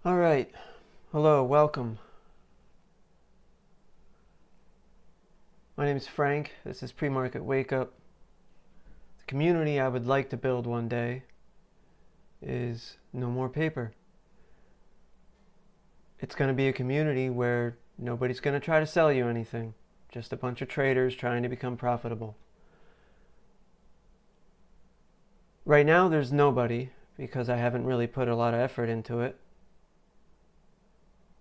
All right. Hello, welcome. My name is Frank. This is Premarket Wake Up. The community I would like to build one day is no more paper. It's going to be a community where nobody's going to try to sell you anything. Just a bunch of traders trying to become profitable. Right now there's nobody because I haven't really put a lot of effort into it.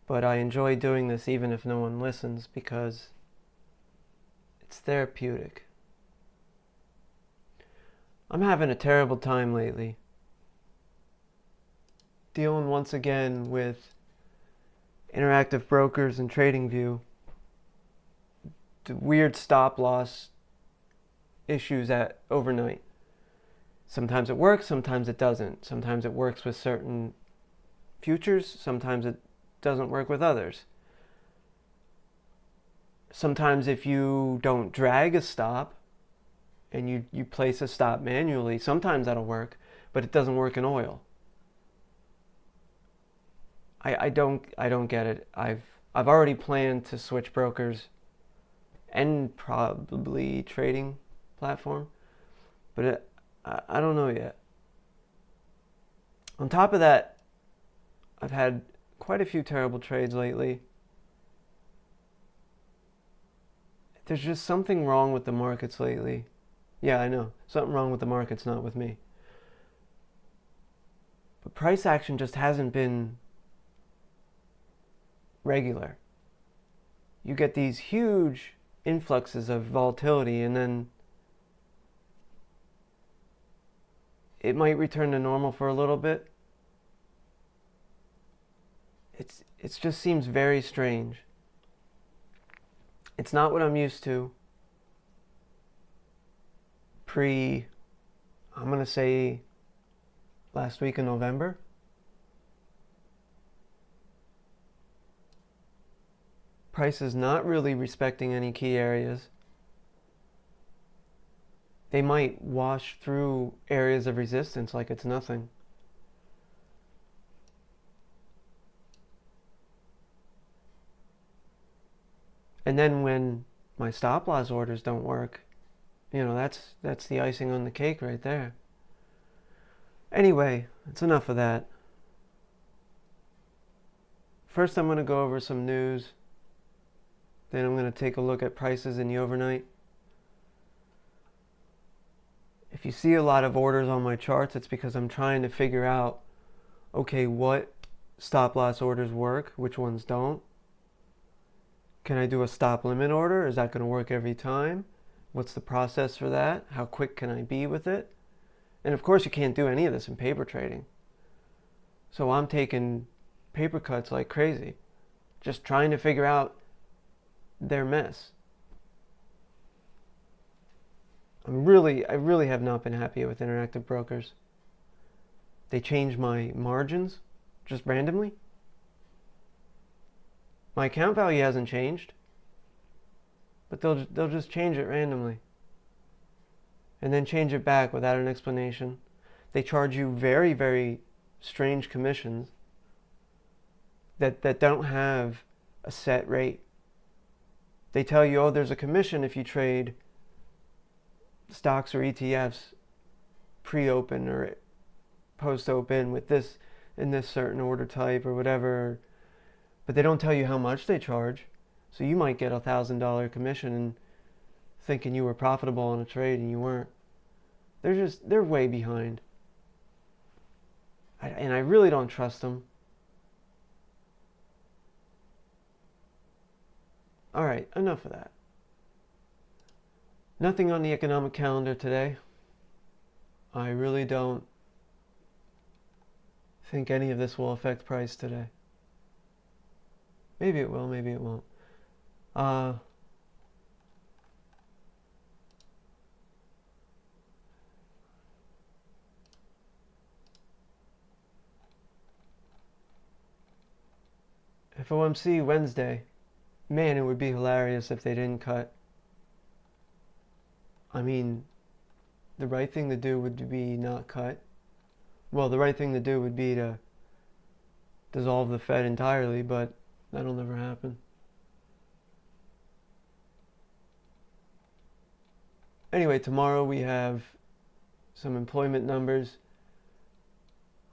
But I enjoy doing this even if no one listens because it's therapeutic. I'm having a terrible time lately. Dealing once again with Interactive Brokers and TradingView. The weird stop loss issues at overnight. Sometimes it works, sometimes it doesn't. Sometimes it works with certain futures, sometimes it doesn't work with others. Sometimes if you don't drag a stop and you place a stop manually, sometimes that'll work, but it doesn't work in oil. I don't get it. I've already planned to switch brokers and probably trading platform, but I don't know yet. On top of that, I've had quite a few terrible trades lately. There's just something wrong with the markets lately. Yeah, I know. Something wrong with the markets, not with me. But price action just hasn't been regular. You get these huge influxes of volatility and then it might return to normal for a little bit. It just seems very strange. It's not what I'm used to I'm going to say last week in November. Price is not really respecting any key areas. They might wash through areas of resistance like it's nothing. And then when my stop loss orders don't work, that's the icing on the cake right there. Anyway, it's enough of that. First I'm going to go over some news. Then I'm going to take a look at prices in the overnight. If you see a lot of orders on my charts, it's because I'm trying to figure out, okay, what stop loss orders work, which ones don't. Can I do a stop limit order? Is that going to work every time? What's the process for that? How quick can I be with it? And of course you can't do any of this in paper trading. So I'm taking paper cuts like crazy, just trying to figure out their mess. I really have not been happy with Interactive Brokers. They change my margins just randomly. My account value hasn't changed, but they'll just change it randomly and then change it back without an explanation. They charge you very, very strange commissions that don't have a set rate. They tell you, oh, there's a commission if you trade stocks or ETFs pre-open or post-open with this in this certain order type or whatever, but they don't tell you how much they charge. So you might get $1,000 commission and thinking you were profitable on a trade and you weren't. They're way behind. And I really don't trust them. All right, enough of that. Nothing on the economic calendar today. I really don't think any of this will affect price today. Maybe it will, maybe it won't. FOMC Wednesday. Man, it would be hilarious if they didn't cut. I mean, the right thing to do would be not cut. Well, the right thing to do would be to dissolve the Fed entirely, but that'll never happen. Anyway, tomorrow we have some employment numbers.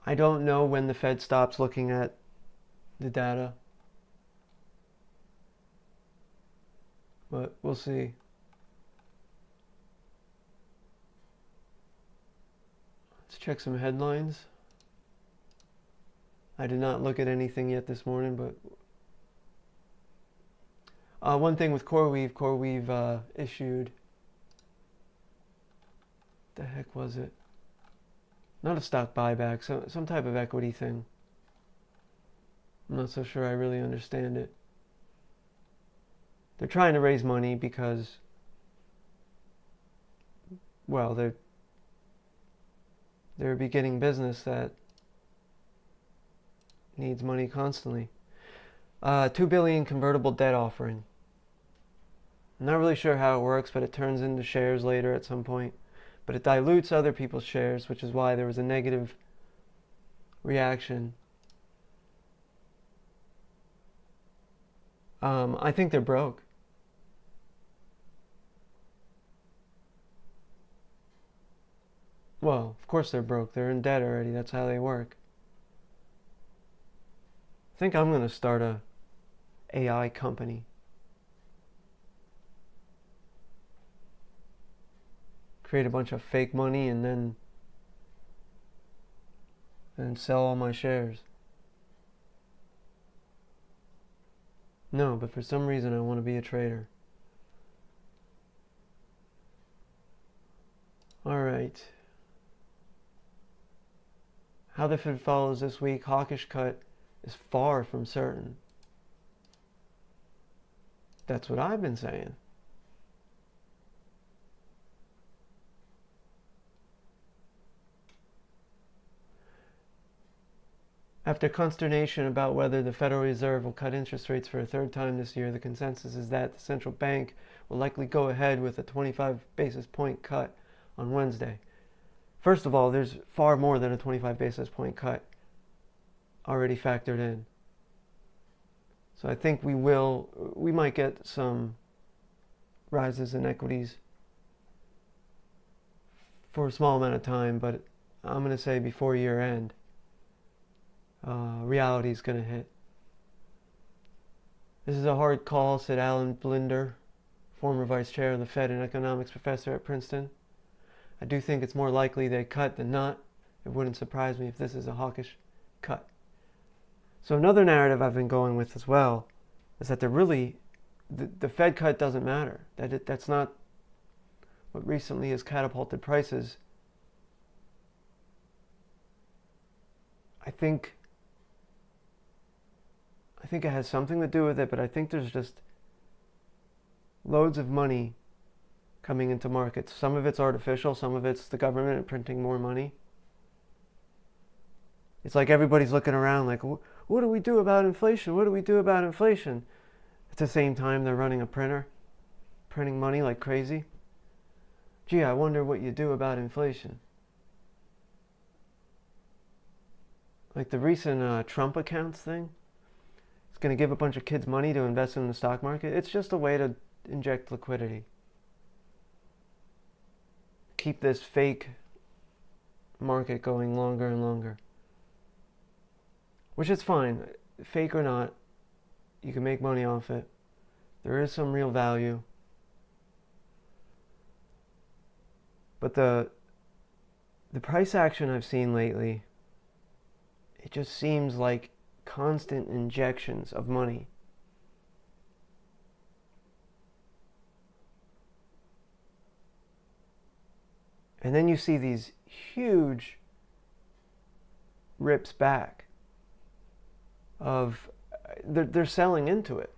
I don't know when the Fed stops looking at the data, but we'll see. Let's check some headlines. I did not look at anything yet this morning, but one thing with CoreWeave issued, the heck was it? Not a stock buyback, so some type of equity thing. I'm not so sure I really understand it. They're trying to raise money because, well, they're a beginning business that needs money constantly. $2 billion convertible debt offering. I'm not really sure how it works, but it turns into shares later at some point. But it dilutes other people's shares, which is why there was a negative reaction. I think they're broke. Well, of course they're broke. They're in debt already. That's how they work. I think I'm going to start a AI company. Create a bunch of fake money and then sell all my shares. No, but for some reason I want to be a trader. All right. How the Fed follows this week, hawkish cut is far from certain. That's what I've been saying. After consternation about whether the Federal Reserve will cut interest rates for a third time this year, the consensus is that the central bank will likely go ahead with a 25 basis point cut on Wednesday. First of all, there's far more than a 25 basis point cut already factored in. So I think we might get some rises in equities for a small amount of time, but I'm going to say before year end. Reality is going to hit. This is a hard call, said Alan Blinder, former vice chair of the Fed and economics professor at Princeton. I do think it's more likely they cut than not. It wouldn't surprise me if this is a hawkish cut. So another narrative I've been going with as well is that the Fed cut doesn't matter. That's not what recently has catapulted prices. I think it has something to do with it, but I think there's just loads of money coming into markets. Some of it's artificial, some of it's the government printing more money. It's like everybody's looking around like, what do we do about inflation? What do we do about inflation? At the same time, they're running a printer, printing money like crazy. Gee, I wonder what you do about inflation. Like the recent Trump accounts thing. It's going to give a bunch of kids money to invest in the stock market. It's just a way to inject liquidity. Keep this fake market going longer and longer. Which is fine. Fake or not, you can make money off it. There is some real value. But the price action I've seen lately, it just seems like constant injections of money. And then you see these huge rips back of they're selling into it.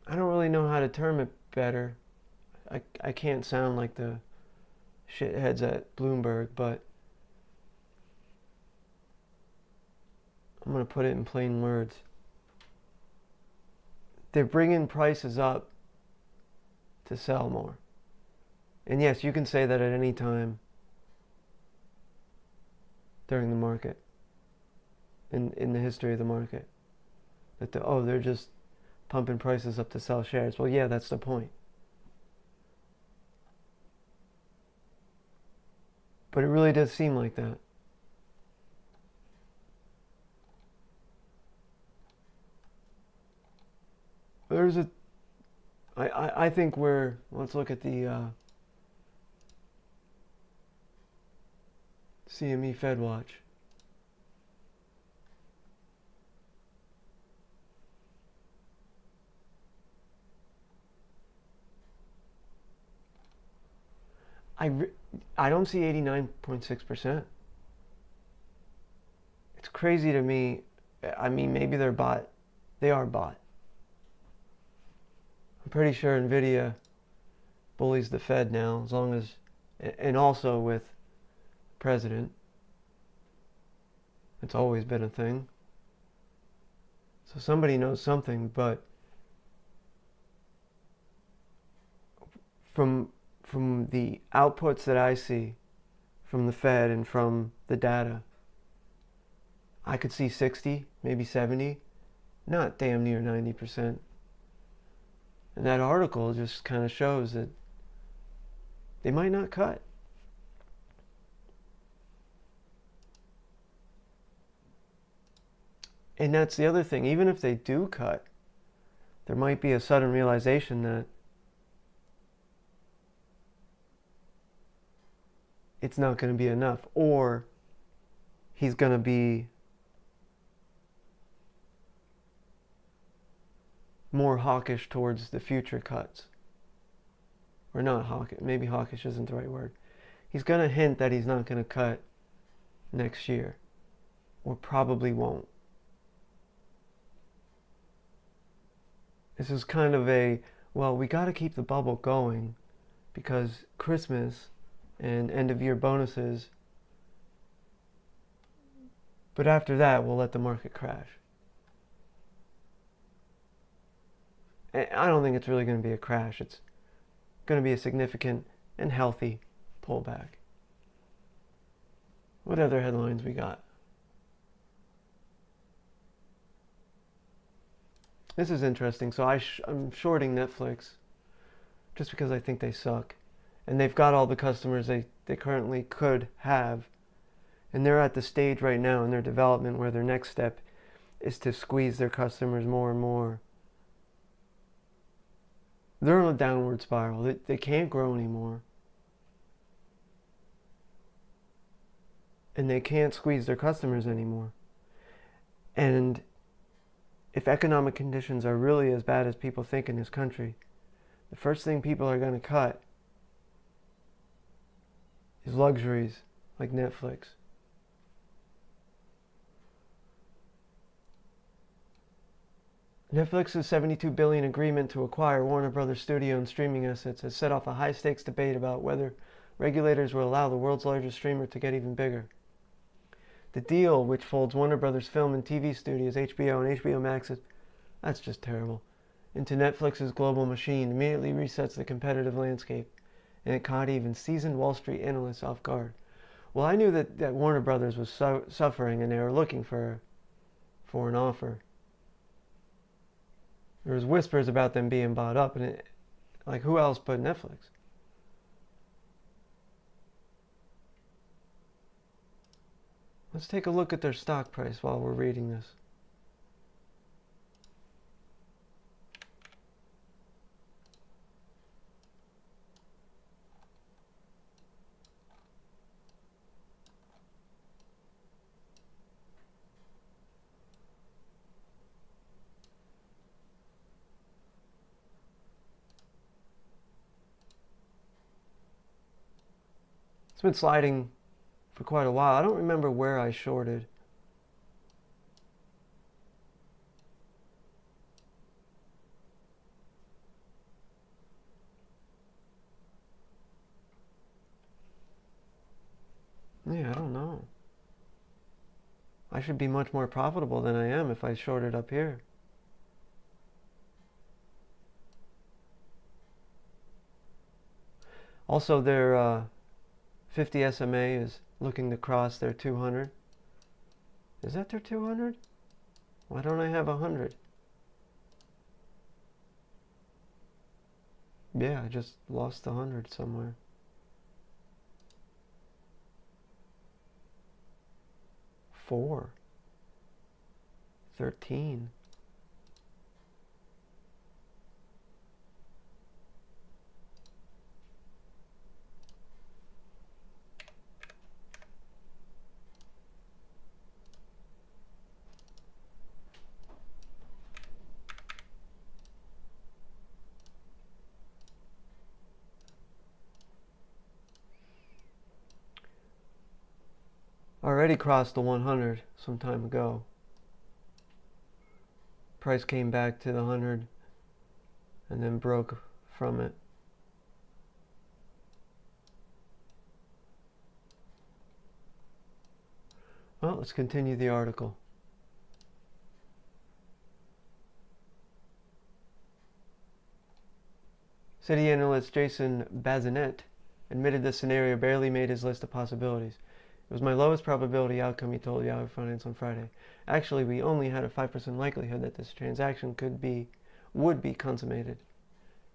I don't really know how to term it better. I can't sound like the shitheads at Bloomberg, but I'm going to put it in plain words. They're bringing prices up to sell more. And yes, you can say that at any time during the market. in the history of the market. That they're just pumping prices up to sell shares. Well, yeah, that's the point. But it really does seem like that. I think let's look at the CME Fed Watch. I don't see 89.6%. It's crazy to me. I mean, maybe they're bought. They are bought. I'm pretty sure Nvidia bullies the Fed now, as long as, and also with the president. It's always been a thing. So somebody knows something, but from the outputs that I see from the Fed and from the data, I could see 60, maybe 70, not damn near 90%. And that article just kind of shows that they might not cut. And that's the other thing. Even if they do cut, there might be a sudden realization that it's not going to be enough, or he's going to be more hawkish towards the future cuts. Or not hawkish, maybe hawkish isn't the right word. He's going to hint that he's not going to cut next year, or probably won't. This is kind of well, we got to keep the bubble going because Christmas and end of year bonuses, but after that we'll let the market crash. And I don't think it's really going to be a crash. It's going to be a significant and healthy pullback. What other headlines we got? This is interesting. So I'm shorting Netflix just because I think they suck. And they've got all the customers they currently could have. And they're at the stage right now in their development where their next step is to squeeze their customers more and more. They're on a downward spiral. They can't grow anymore. And they can't squeeze their customers anymore. And if economic conditions are really as bad as people think in this country, the first thing people are going to cut is luxuries like Netflix. Netflix's $72 billion agreement to acquire Warner Brothers studio and streaming assets has set off a high-stakes debate about whether regulators will allow the world's largest streamer to get even bigger. The deal, which folds Warner Brothers film and TV studios, HBO and HBO Max, that's just terrible, into Netflix's global machine, immediately resets the competitive landscape, and it caught even seasoned Wall Street analysts off guard. Well, I knew that Warner Brothers was suffering and they were looking for an offer. There was whispers about them being bought up, and like who else but Netflix? Let's take a look at their stock price while we're reading this. It's been sliding for quite a while. I don't remember where I shorted. Yeah, I don't know. I should be much more profitable than I am if I shorted up here. Also, their 50 SMA is looking to cross their 200. Is that their 200? Why don't I have 100? Yeah, I just lost 100 somewhere. 4. 13. Already crossed the 100 some time ago. Price came back to the 100 and then broke from it. Well, let's continue the article. City analyst Jason Bazinet admitted the scenario barely made his list of possibilities. It was my lowest probability outcome, he told Yahoo Finance on Friday. Actually, we only had a 5% likelihood that this transaction would be consummated.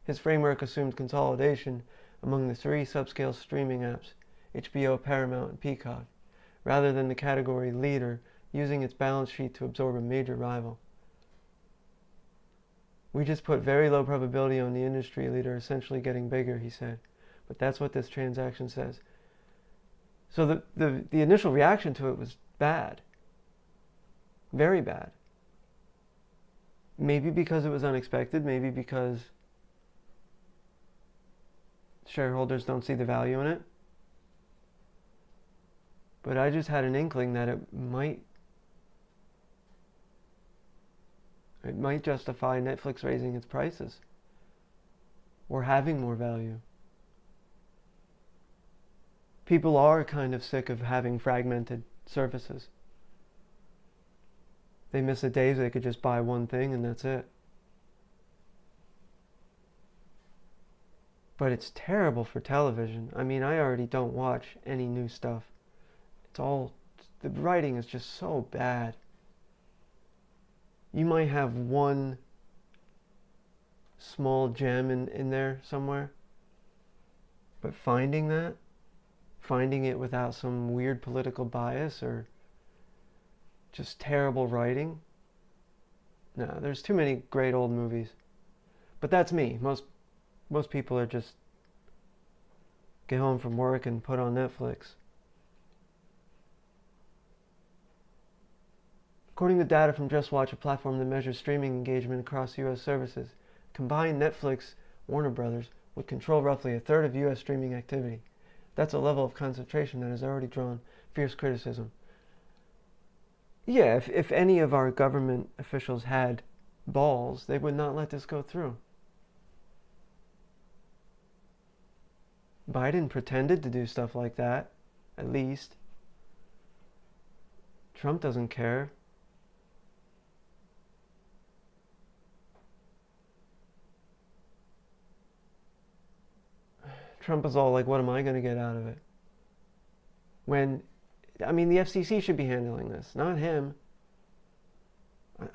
His framework assumed consolidation among the 3 subscale streaming apps, HBO, Paramount, and Peacock, rather than the category leader using its balance sheet to absorb a major rival. We just put very low probability on the industry leader essentially getting bigger, he said. But that's what this transaction says. So the initial reaction to it was bad. Very bad. Maybe because it was unexpected, maybe because shareholders don't see the value in it. But I just had an inkling that it might justify Netflix raising its prices or having more value. People are kind of sick of having fragmented services. They miss the days they could just buy one thing and that's it. But it's terrible for television. I mean, I already don't watch any new stuff. The writing is just so bad. You might have one small gem in there somewhere, but finding it without some weird political bias or just terrible writing, no, there's too many great old movies. But that's me. Most people are just get home from work and put on Netflix. According to data from Just Watch, a platform that measures streaming engagement across U.S. services, combined Netflix, Warner Brothers would control roughly a third of U.S. streaming activity. That's a level of concentration that has already drawn fierce criticism. Yeah, if any of our government officials had balls, they would not let this go through. Biden pretended to do stuff like that, at least. Trump doesn't care. Trump is all like, what am I going to get out of it? When, I mean, the FCC should be handling this, not him.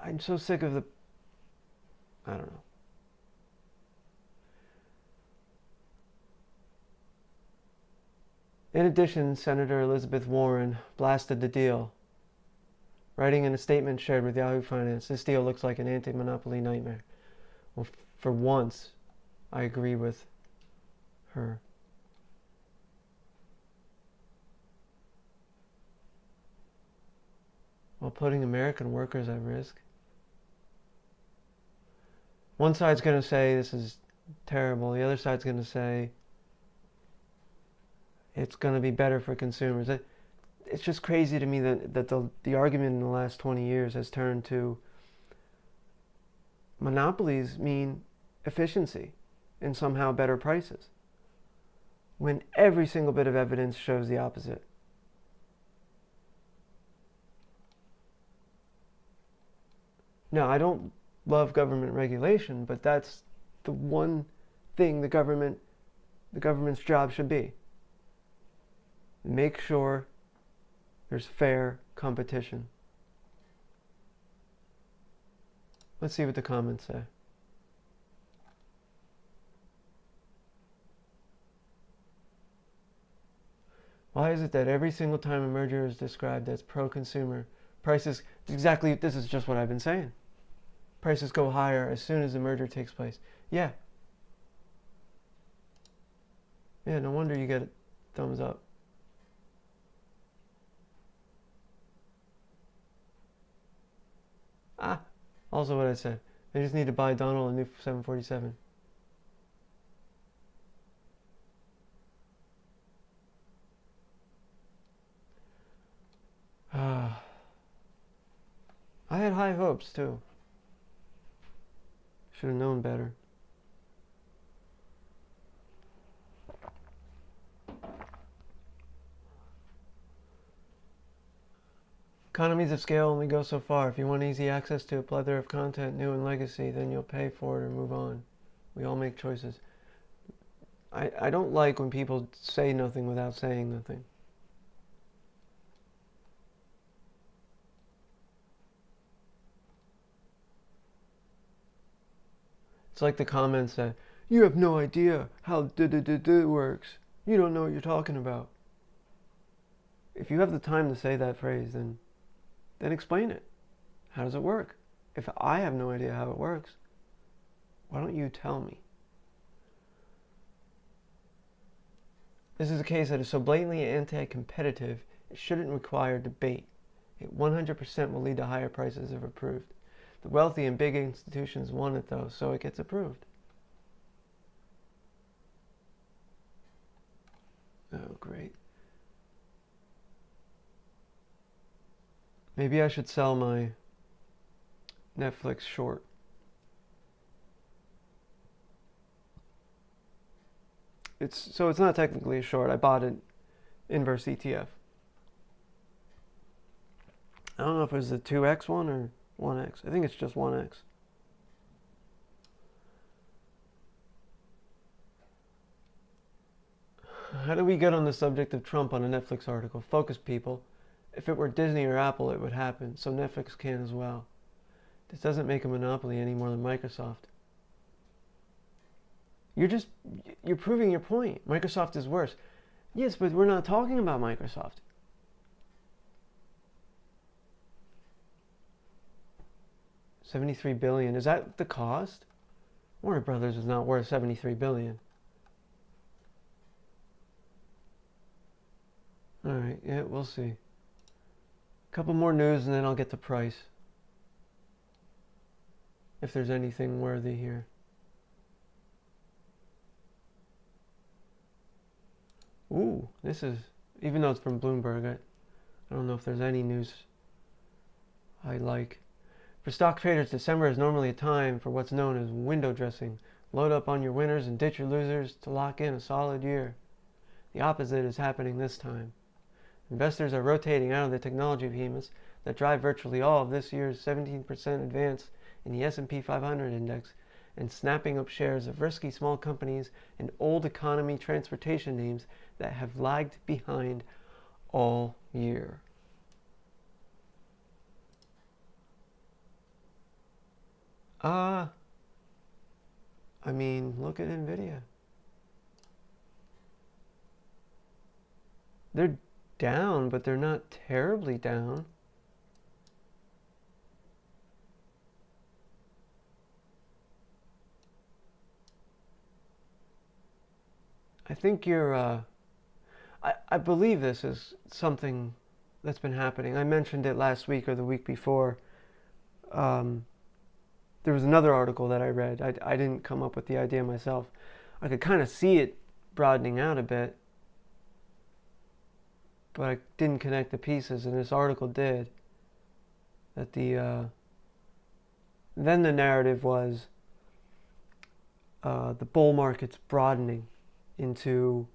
I'm so sick of I don't know. In addition, Senator Elizabeth Warren blasted the deal, writing in a statement shared with Yahoo Finance, this deal looks like an anti-monopoly nightmare. Well, for once, I agree with her. While putting American workers at risk. One side's going to say this is terrible. The other side's going to say it's going to be better for consumers. It's just crazy to me that the argument in the last 20 years has turned to monopolies mean efficiency and somehow better prices, when every single bit of evidence shows the opposite. Now, I don't love government regulation, but that's the one thing the government's job should be. Make sure there's fair competition. Let's see what the comments say. Why is it that every single time a merger is described as pro-consumer, prices, exactly, this is just what I've been saying. Prices go higher as soon as the merger takes place. Yeah. Yeah, no wonder you get a thumbs up. Also what I said. They just need to buy Donald a new 747. I had high hopes too. Should have known better. Economies of scale only go so far. If you want easy access to a plethora of content, new and legacy, then you'll pay for it or move on. We all make choices. I don't like when people say nothing without saying nothing. It's like the comments that, you have no idea how works. You don't know what you're talking about. If you have the time to say that phrase, then explain it. How does it work? If I have no idea how it works, why don't you tell me? This is a case that is so blatantly anti-competitive, it shouldn't require debate. It 100% will lead to higher prices if approved. The wealthy and big institutions want it though, so it gets approved. Oh, great. Maybe I should sell my Netflix short. So it's not technically a short. I bought an inverse ETF. I don't know if it was the 2x one or 1x. I think it's just 1x. How do we get on the subject of Trump on a Netflix article? Focus, people. If it were Disney or Apple, it would happen, so Netflix can as well. This doesn't make a monopoly any more than Microsoft. You're proving your point. Microsoft is worse. Yes, but we're not talking about Microsoft. $73 billion. Is that the cost? Warner Brothers is not worth $73 billion. All right, yeah, we'll see. A couple more news and then I'll get to price. If there's anything worthy here. Ooh, this is, even though it's from Bloomberg, I don't know if there's any news I like. For stock traders, December is normally a time for what's known as window dressing. Load up on your winners and ditch your losers to lock in a solid year. The opposite is happening this time. Investors are rotating out of the technology behemoths that drive virtually all of this year's 17% advance in the S&P 500 index and snapping up shares of risky small companies and old economy transportation names that have lagged behind all year. I mean, look at Nvidia. They're down, but they're not terribly down. I think you're, I believe this is something that's been happening. I mentioned it last week or the week before. There was another article that I read. I didn't come up with the idea myself. I could kind of see it broadening out a bit, but I didn't connect the pieces, and this article did. That then the narrative was the bull market's broadening into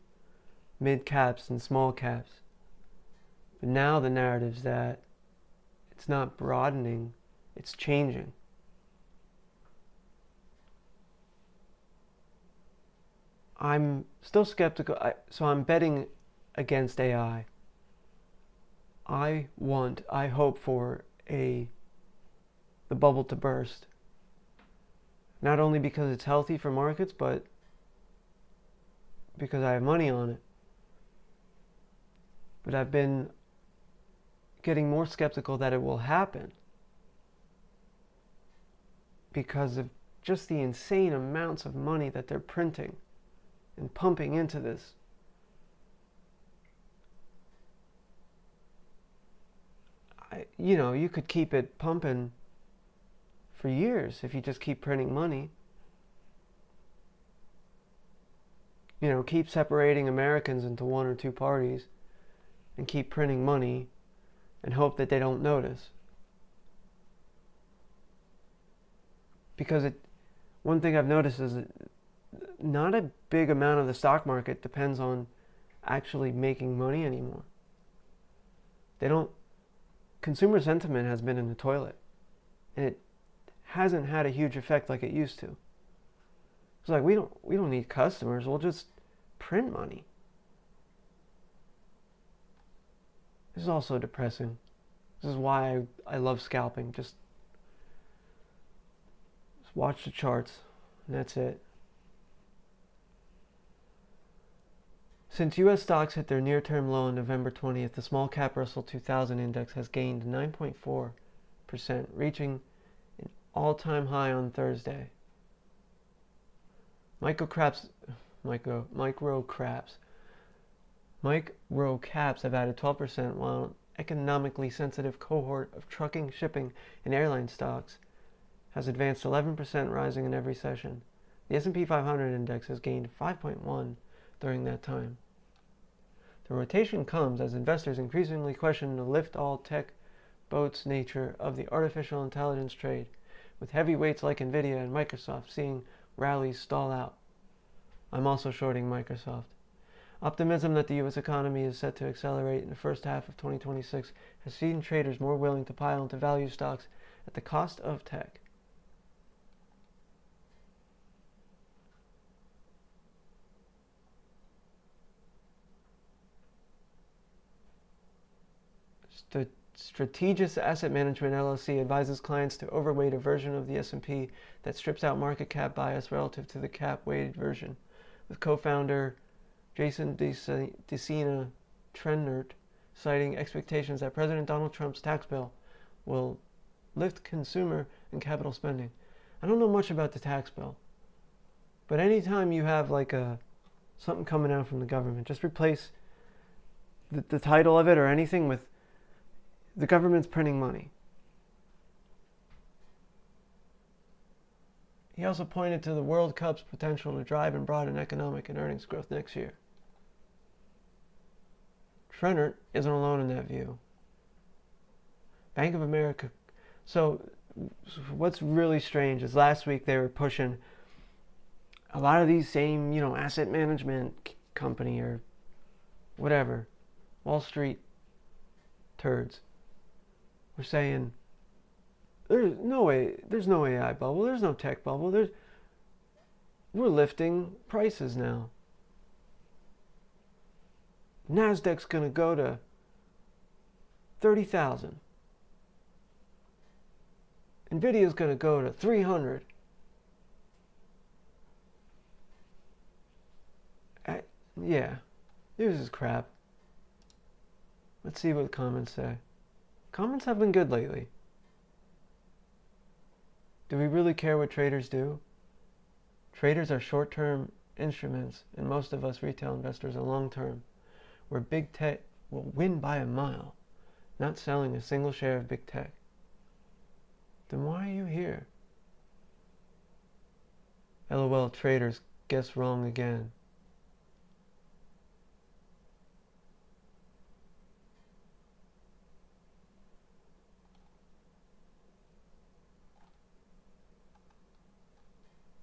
mid caps and small caps. But now the narrative's that it's not broadening, it's changing. I'm still skeptical, so I'm betting against AI. I hope for the bubble to burst Not only because it's healthy for markets, but because I have money on it. But I've been getting more skeptical that it will happen because of just the insane amounts of money that they're printing and pumping into this. You could keep it pumping for years if you just keep printing money. Keep separating Americans into one or two parties and keep printing money and hope that they don't notice. Because one thing I've noticed is that not a big amount of the stock market depends on actually making money anymore. Consumer sentiment has been in the toilet, and it hasn't had a huge effect like it used to. It's like we don't need customers, we'll just print money. This is also depressing. This is why I love scalping. Just watch the charts, and that's it. Since U.S. stocks hit their near-term low on November 20th, the small cap Russell 2000 index has gained 9.4%, reaching an all-time high on Thursday. Micro caps have added 12%, while an economically sensitive cohort of trucking, shipping, and airline stocks has advanced 11%, rising in every session. The S&P 500 index has gained 5.1% during that time. The rotation comes as investors increasingly question the lift-all-tech boats nature of the artificial intelligence trade, with heavyweights like Nvidia and Microsoft seeing rallies stall out. I'm also shorting Microsoft. Optimism that the U.S. economy is set to accelerate in the first half of 2026 has seen traders more willing to pile into value stocks at the cost of tech. Strategis Asset Management LLC advises clients to overweight a version of the S&P that strips out market cap bias relative to the cap-weighted version, with co-founder Jason DeCina Trennert citing expectations that President Donald Trump's tax bill will lift consumer and capital spending. I don't know much about the tax bill, but anytime you have something coming out from the government, just replace the title of it or anything with the government's printing money. He also pointed to the World Cup's potential to drive and broaden economic and earnings growth next year. Trennert isn't alone in that view. Bank of America. So what's really strange is last week they were pushing a lot of these same, asset management company or whatever, Wall Street turds. We're saying there's no AI bubble, there's no tech bubble, we're lifting prices now. Nasdaq's gonna go to 30,000. Nvidia's gonna go to 300. Yeah, this is crap. Let's see what the comments say. Comments have been good lately. Do we really care what traders do? Traders are short-term instruments, and most of us retail investors are long-term, where big tech will win by a mile, not selling a single share of big tech. Then why are you here? LOL traders, guess wrong again.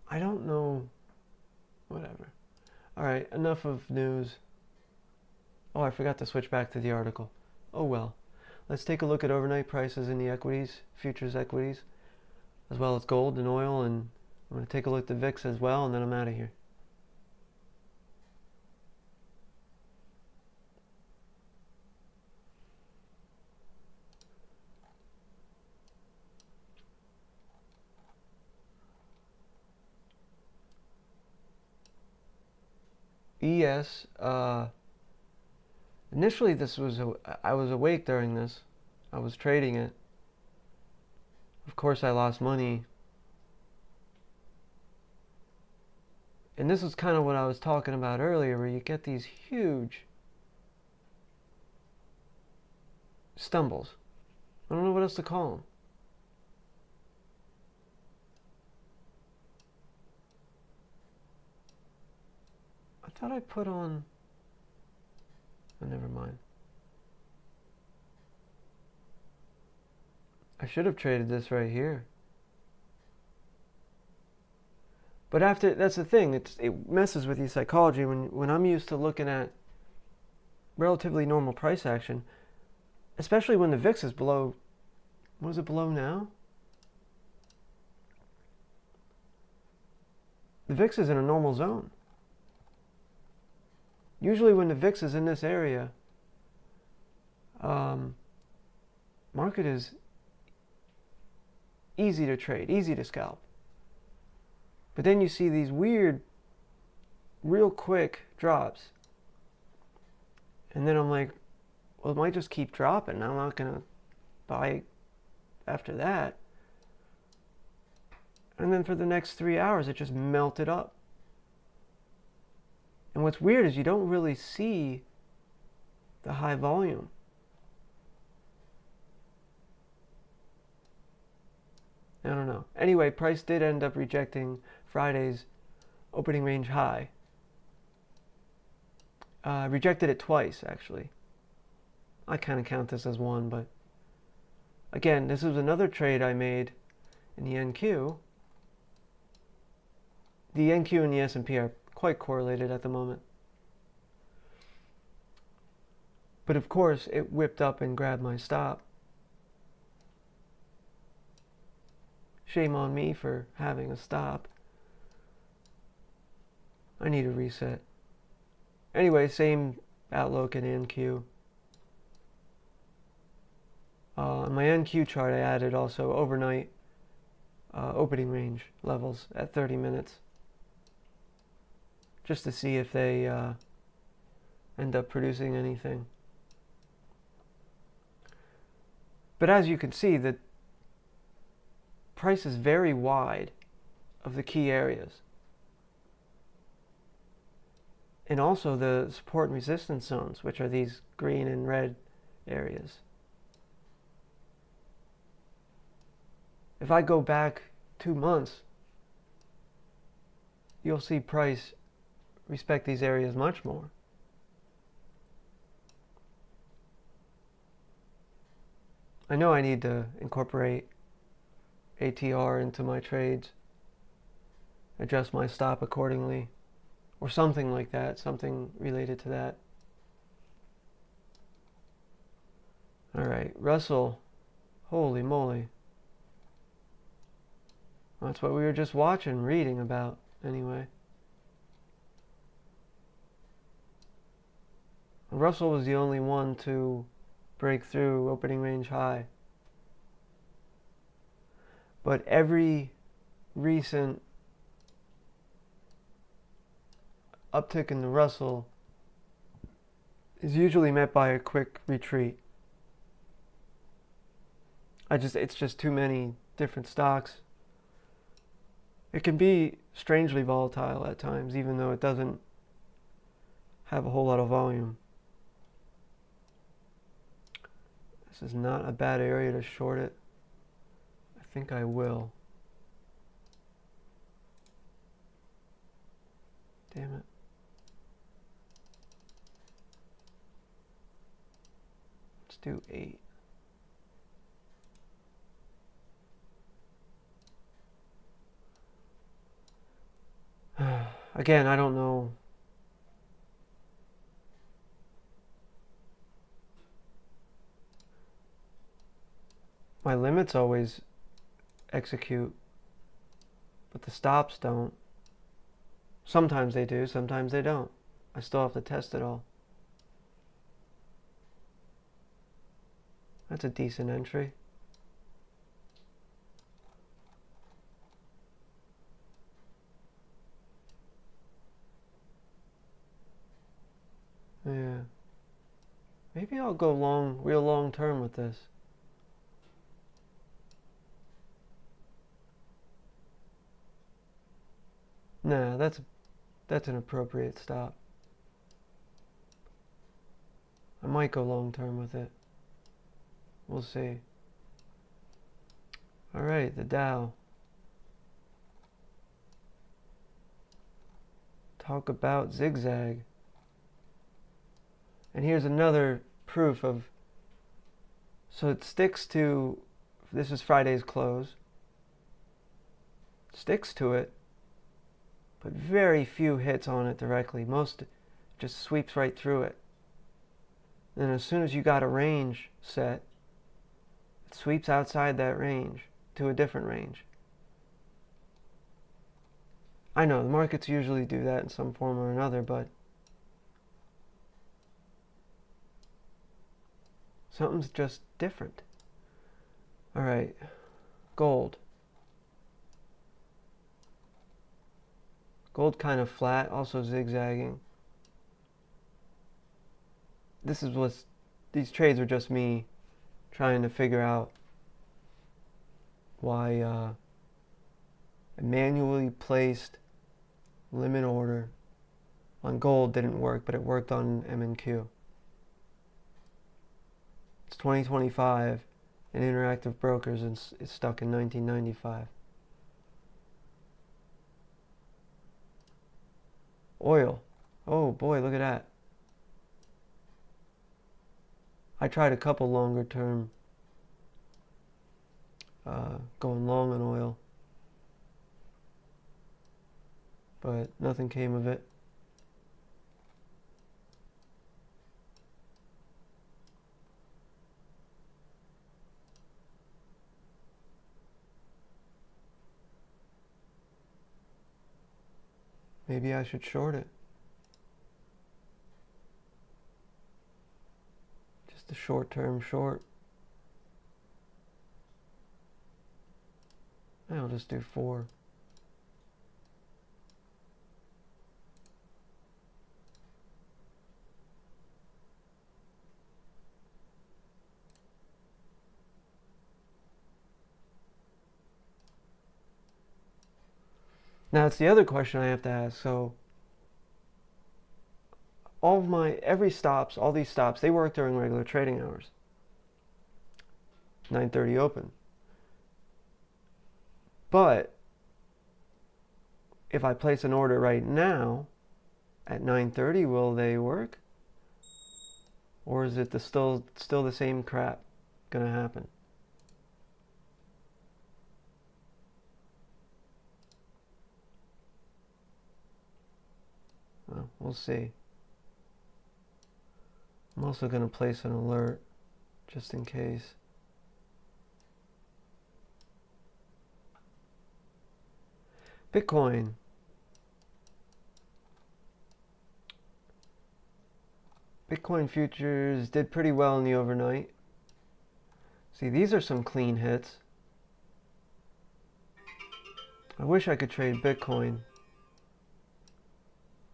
I don't know. Whatever. Alright, enough of news. Oh, I forgot to switch back to the article. Oh well. Let's take a look at overnight prices in the equities, futures equities, as well as gold and oil, and I'm going to take a look at the VIX as well, and then I'm out of here. ES. Initially, I was awake during this. I was trading it. Of course, I lost money. And this is kind of what I was talking about earlier, where you get these huge stumbles. I don't know what else to call them. I thought I put on... Oh, never mind. I should have traded this right here. But after, that's the thing, it messes with your psychology. When I'm used to looking at relatively normal price action, especially when the VIX is below, what is it below now? The VIX is in a normal zone. Usually when the VIX is in this area, market is easy to trade, easy to scalp. But then you see these weird, real quick drops. And then I'm like, well, it might just keep dropping. I'm not going to buy after that. And then for the next 3 hours, it just melted up. And what's weird is you don't really see the high volume. I don't know. Anyway, price did end up rejecting Friday's opening range high. Rejected it twice, actually. I kind of count this as one, but again, this was another trade I made in the NQ. The NQ and the S&P are quite correlated at the moment. But of course, it whipped up and grabbed my stop. Shame on me for having a stop. I need a reset. Anyway, same outlook in NQ. On my NQ chart, I added also overnight opening range levels at 30 minutes. Just to see if they end up producing anything. But as you can see, the price is very wide of the key areas. And also the support and resistance zones, which are these green and red areas. If I go back 2 months, you'll see price respect these areas much more. I know I need to incorporate ATR into my trades, adjust my stop accordingly, or something like that, something related to that. All right, Russell, holy moly. That's what we were just watching, reading about, anyway. Russell was the only one to break through opening range high. But every recent uptick in the Russell is usually met by a quick retreat. It's just too many different stocks. It can be strangely volatile at times, even though it doesn't have a whole lot of volume. This is not a bad area to short it. I think I will. Damn it. Let's do 8. Again, I don't know. My limits always execute, but the stops don't. Sometimes they do, sometimes they don't. I still have to test it all. That's a decent entry. Maybe I'll go long, real long term with this. Nah, that's an appropriate stop. I might go long term with it. We'll see. All right, the Dow. Talk about zigzag. And here's another proof of, so it sticks to, this is Friday's close, sticks to it, but very few hits on it directly. Most just sweeps right through it. Then as soon as you got a range set, it sweeps outside that range to a different range. I know the markets usually do that in some form or another, but something's just different. All right, gold. Gold kind of flat, also zigzagging. These trades are just me trying to figure out why a manually placed limit order on gold didn't work, but it worked on M&Q. It's 2025, and Interactive Brokers is stuck in 1995. Oil. Oh boy, look at that. I tried a couple longer term going long on oil, but nothing came of it. Maybe I should short it. Just a short-term short. I'll just do 4. Now it's the other question I have to ask. So all these stops, they work during regular trading hours. 9:30 open. But if I place an order right now at 9:30, will they work? Or is it still the same crap gonna happen? Well, we'll see. I'm also going to place an alert just in case. Bitcoin. Bitcoin futures did pretty well in the overnight. See, these are some clean hits. I wish I could trade Bitcoin.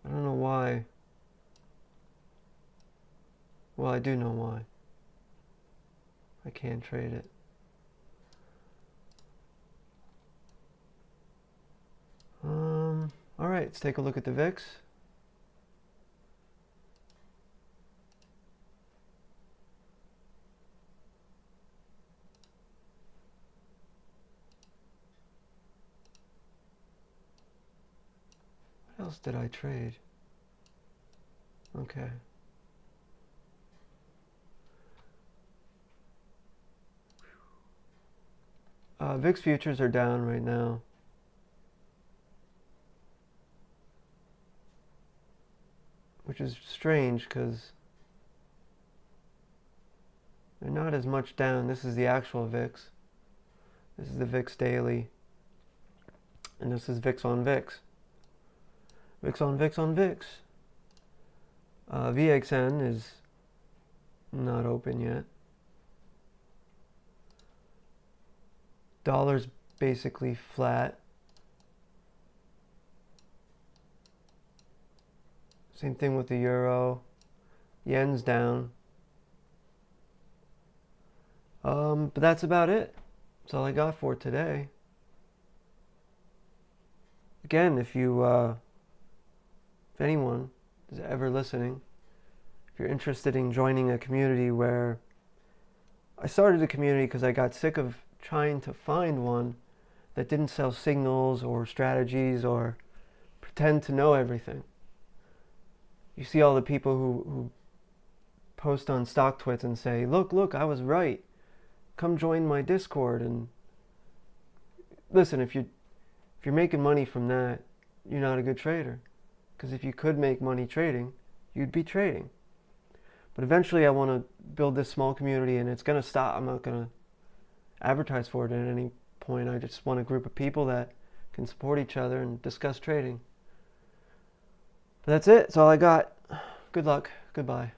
I don't know why. Well, I do know why. I can't trade it. All right, let's take a look at the VIX. What else did I trade? Okay. VIX futures are down right now. Which is strange because they're not as much down. This is the actual VIX. This is the VIX daily. And this is VIX on VIX. VIX on VIX on VIX. VXN is not open yet. Dollar's basically flat. Same thing with the euro. Yen's down. But that's about it. That's all I got for today. Again, if anyone is ever listening, if you're interested in joining a community where I started a community because I got sick of trying to find one that didn't sell signals or strategies or pretend to know everything. You see all the people who post on StockTwits and say, look, I was right. Come join my Discord. And listen, if you're making money from that, you're not a good trader. Because if you could make money trading, you'd be trading. But eventually I want to build this small community, and it's going to stop. I'm not going to advertise for it at any point. I just want a group of people that can support each other and discuss trading. But that's it. That's all I got. Good luck. Goodbye.